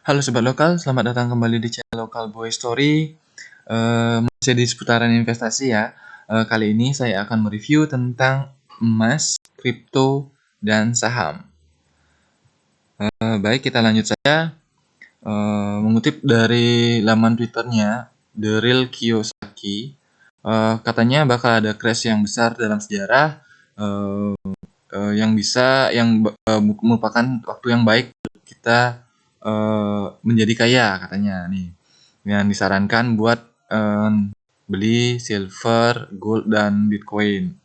Halo Sobat Lokal, selamat datang kembali di channel Local Boy Story. Masih di seputaran investasi ya. Kali ini saya akan mereview tentang emas, kripto, dan saham. Baik, kita lanjut saja. Mengutip dari laman Twitternya, The Real Kiyosaki, katanya bakal ada crash yang besar dalam sejarah, yang merupakan waktu yang baik kita menjadi kaya katanya nih. Yang disarankan buat beli silver, gold, dan bitcoin.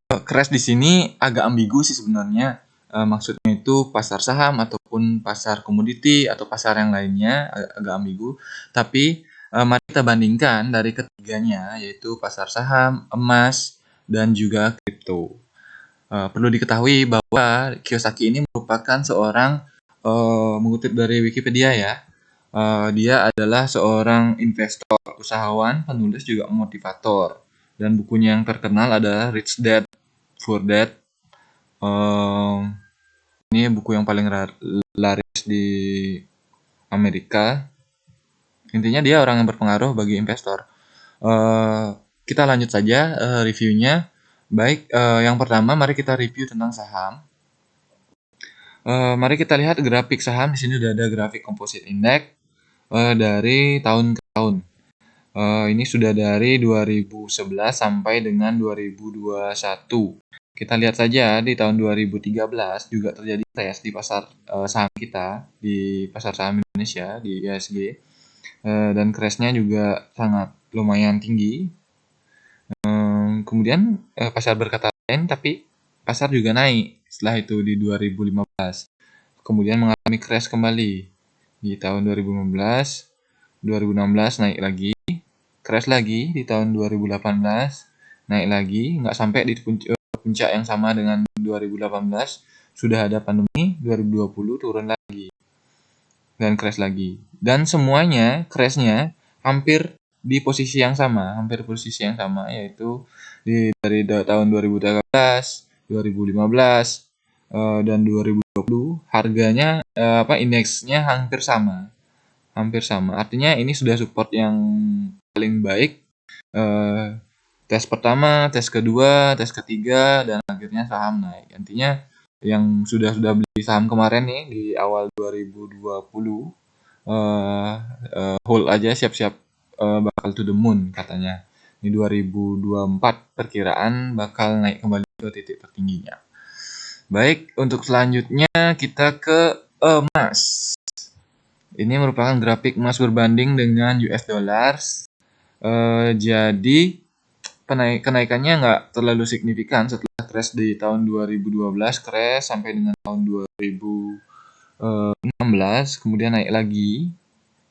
Crash di sini agak ambigu sih sebenarnya. Maksudnya itu pasar saham ataupun pasar komoditi atau pasar yang lainnya agak ambigu. Tapi mari kita bandingkan dari ketiganya, yaitu pasar saham, emas, dan juga kripto. Perlu diketahui bahwa Kiyosaki ini merupakan seorang, mengutip dari Wikipedia ya, dia adalah seorang investor, usahawan, penulis, juga motivator. Dan bukunya yang terkenal adalah Rich Dad Poor Dad. Ini buku yang paling laris di Amerika. Intinya dia orang yang berpengaruh bagi investor. Kita lanjut saja reviewnya. Baik, yang pertama mari kita review tentang saham. Mari kita lihat grafik saham. Di sini sudah ada grafik composite index dari tahun ke tahun. Ini sudah dari 2011 sampai dengan 2021. Kita lihat saja di tahun 2013 juga terjadi crash di pasar saham kita, di pasar saham Indonesia, di IHSG. Dan crashnya juga sangat lumayan tinggi. Kemudian pasar berkata lain, tapi pasar juga naik setelah itu di 2015. Kemudian mengalami crash kembali di tahun 2015, 2016 naik lagi, crash lagi di tahun 2018, naik lagi, nggak sampai di puncak yang sama dengan 2018, sudah ada pandemi, 2020 turun lagi, dan crash lagi. Dan semuanya crashnya hampir di posisi yang sama, yaitu dari tahun 2013, 2015, dan 2020 harganya indeksnya hampir sama. Artinya ini sudah support yang paling baik. Tes pertama, tes kedua, tes ketiga, dan akhirnya saham naik. Intinya yang sudah beli saham kemarin nih di awal 2020, hold aja, siap-siap bakal to the moon katanya. Di 2024 perkiraan bakal naik kembali ke titik tertingginya. Baik, untuk selanjutnya kita ke emas. Ini merupakan grafik emas berbanding dengan US dollars. Jadi kenaikannya nggak terlalu signifikan setelah crash di tahun 2012, crash sampai dengan tahun 2016, kemudian naik lagi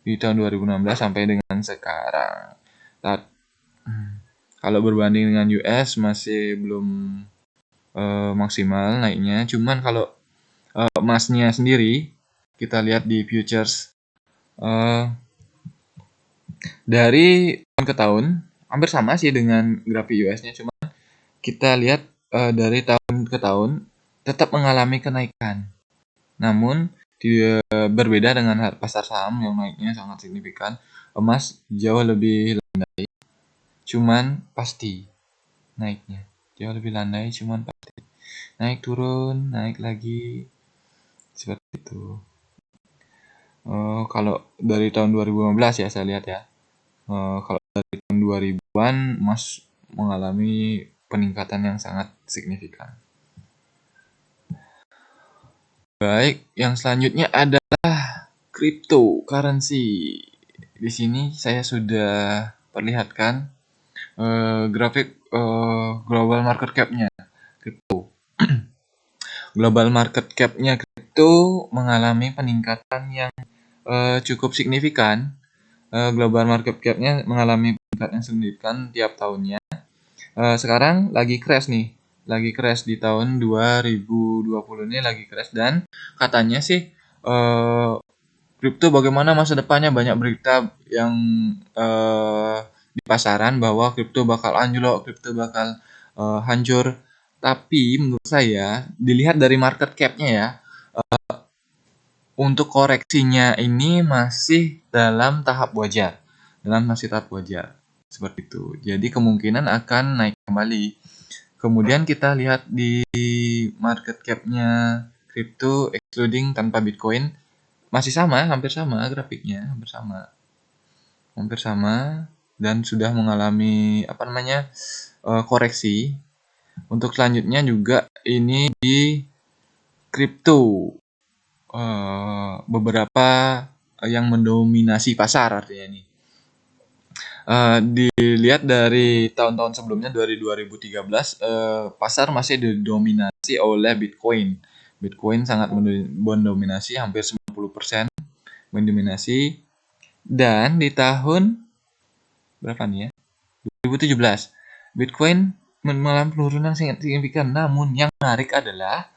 di tahun 2016 sampai dengan sekarang. Kalau berbanding dengan US masih belum maksimal naiknya. Cuman kalau emasnya sendiri kita lihat di futures dari tahun ke tahun hampir sama sih dengan grafik US-nya, cuma kita lihat dari tahun ke tahun tetap mengalami kenaikan. Namun berbeda dengan pasar saham yang naiknya sangat signifikan, emas jauh lebih landai, cuman pasti naiknya. Jauh lebih landai, cuman pasti. Naik turun, naik lagi, seperti itu. Kalau dari tahun 2015 ya saya lihat ya. Kalau dari tahun 2000-an emas mengalami peningkatan yang sangat signifikan. Baik, yang selanjutnya adalah cryptocurrency. Di sini saya sudah perlihatkan grafik global market cap-nya crypto. Global market cap-nya crypto mengalami peningkatan yang cukup signifikan. Global market cap-nya mengalami peningkatan yang signifikan tiap tahunnya. Sekarang lagi crash nih. Lagi crash di tahun 2020 ini, lagi crash. Dan katanya sih kripto bagaimana masa depannya, banyak berita yang di pasaran bahwa kripto bakal anjlok, kripto bakal hancur. Tapi menurut saya dilihat dari market cap-nya ya, untuk koreksinya ini masih dalam tahap wajar, seperti itu. Jadi kemungkinan akan naik kembali. Kemudian kita lihat di market cap-nya kripto excluding tanpa Bitcoin masih sama, hampir sama grafiknya, hampir sama dan sudah mengalami koreksi. Untuk selanjutnya juga ini di kripto beberapa yang mendominasi pasar artinya ini. Dilihat dari tahun-tahun sebelumnya dari 2013 pasar masih didominasi oleh Bitcoin. Bitcoin sangat mendominasi, hampir 90% mendominasi. Dan di tahun berapa nih ya? 2017 Bitcoin mengalami penurunan sangat signifikan. Namun yang menarik adalah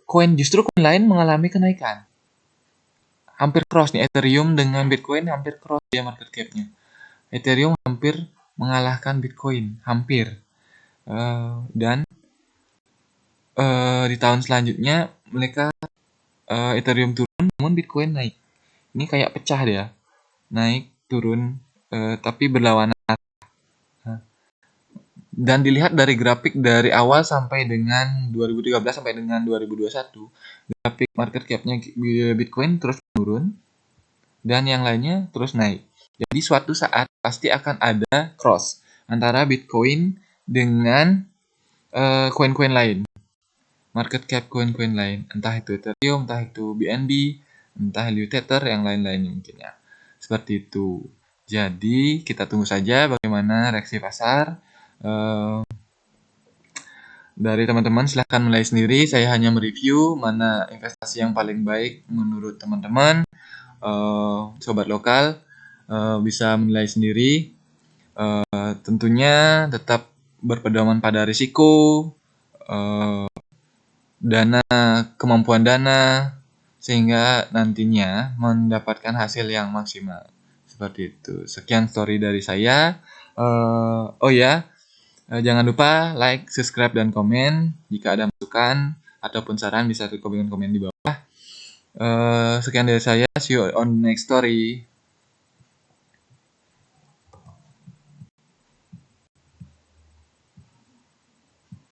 koin lain mengalami kenaikan. Hampir cross nih, Ethereum dengan Bitcoin hampir cross dia market cap-nya. Ethereum hampir mengalahkan Bitcoin, hampir. Dan di tahun selanjutnya mereka Ethereum turun, namun Bitcoin naik. Ini kayak pecah dia, naik turun, tapi berlawanan. Dan dilihat dari grafik dari awal sampai dengan 2013 sampai dengan 2021, grafik market cap-nya Bitcoin terus turun dan yang lainnya terus naik. Jadi suatu saat pasti akan ada cross antara Bitcoin dengan koin-koin lain, market cap koin-koin lain, entah itu Ethereum, entah itu BNB, entah itu Tether, yang lain-lainnya mungkin ya. Seperti itu. Jadi kita tunggu saja bagaimana reaksi pasar. Dari teman-teman silahkan menilai sendiri. Saya hanya mereview mana investasi yang paling baik menurut teman-teman. Sobat lokal bisa menilai sendiri. Tentunya tetap berpedoman pada risiko, kemampuan dana, sehingga nantinya mendapatkan hasil yang maksimal. Seperti itu. Sekian story dari saya. Jangan lupa like, subscribe, dan komen. Jika ada masukan ataupun saran bisa komen di bawah. Sekian dari saya. See you on next story.